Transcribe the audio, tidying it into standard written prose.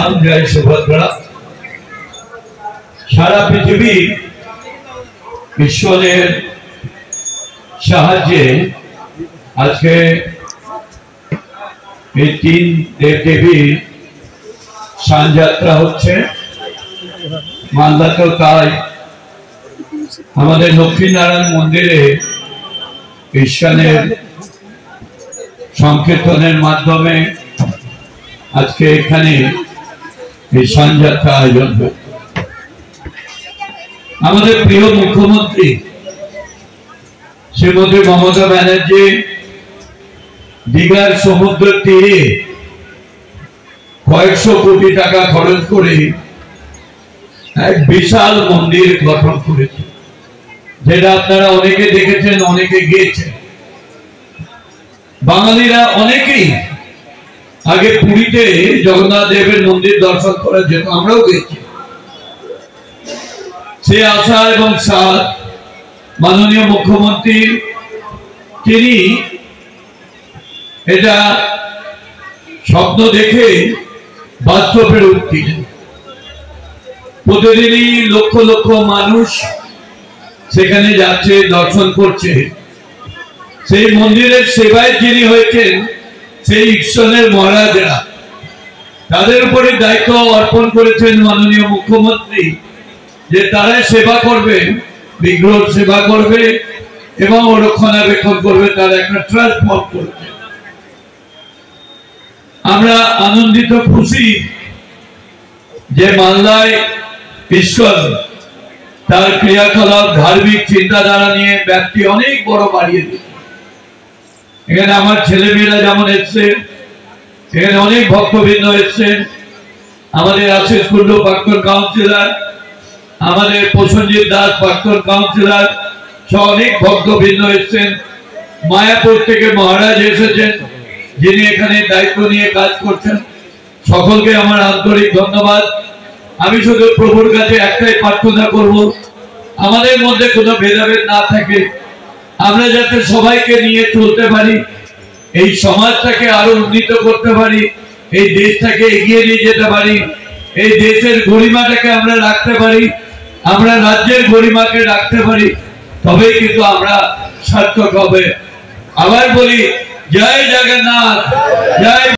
राम जय सुभद्रा। सारा पृथ्वी ईश्वरेर साहाज्ये आज के तीन देव देवी शान यात्रा होच्छे मालदातेও তাই আমাদের লক্ষ্মীনারায়ণ মন্দিরে ঈশানের সংকীর্তনের মাধ্যমে আজকে এখানে এই শান যাত্রা আয়োজন হয়েছে। আমাদের প্রিয় মুখ্যমন্ত্রী শ্রীমতী মমতা ব্যানার্জি দীঘার সমুদ্র তীরে কয়েকশো কোটি টাকা খরচ করে এক বিশাল মন্দির গঠন করেছে, যেটা আপনারা অনেকে দেখেছেন, অনেকে গিয়েছেন। বাঙালিরা অনেকেই আগে পুরীতে জগন্নাথ দেবের মন্দির দর্শন করার জন্য আমরাও গেছি। সে আশা এবং সাথ মাননীয় মুখ্যমন্ত্রী তিনি এটা স্বপ্ন দেখে বাস্তবে রূপ দিলেন। প্রতিদিনই লক্ষ লক্ষ মানুষ সেখানে যাচ্ছে, দর্শন করছে। সেই মন্দিরের সেবায় যিনি হয়েছেন সেই ঈশ্বরের মহারাজরা, তাদের উপরে দায়িত্ব অর্পণ করেছেন মাননীয় মুখ্যমন্ত্রী যে তারা সেবা করবে, বিগ্রহ সেবা করবে এবং রক্ষণাবেক্ষণ করবে, তার একটা ট্রাস্ট ফর্ম করবে। আমরা আনন্দিত খুশি যে মালদায় ঈশ্বর তার ক্রিয়াকলাপ ধার্মিক চিন্তাধারা নিয়ে ব্যক্তি অনেক বড় বাড়িয়ে দিচ্ছে। এখানে আমার ছেলেমেয়েরা যেমন এসছে, এখানে অনেক ভক্তবৃন্দ এসছেন। আমাদের আশিস কুন্ডু প্রাক্তন কাউন্সিলর, আমাদের প্রসেনজিৎ দাস প্রাক্তন কাউন্সিলর সহ অনেক ভক্তবৃন্দ এসছেন। মায়াপুর থেকে মহারাজ এসেছেন, যিনি এখানে দায়িত্ব নিয়ে কাজ করছেন। সকলকে আমার আন্তরিক ধন্যবাদ। আমি শুধু প্রভুর কাছে একটাই প্রার্থনা করব, আমাদের মধ্যে কোনো ভেদাভেদ না থাকে, আমরা যাতে সবাইকে নিয়ে চলতে পারি, এই সমাজটাকে আরো উন্নীত করতে পারি, এই দেশটাকে এগিয়ে নিয়ে যেতে পারি, এই দেশের গরিমাটাকে আমরা রাখতে পারি, আমরা রাজ্যের গরিমাকে রাখতে পারি, তবেই কিন্তু আমরা সার্থক হবে। আবার বলি, জয় জগন্নাথ, জয়।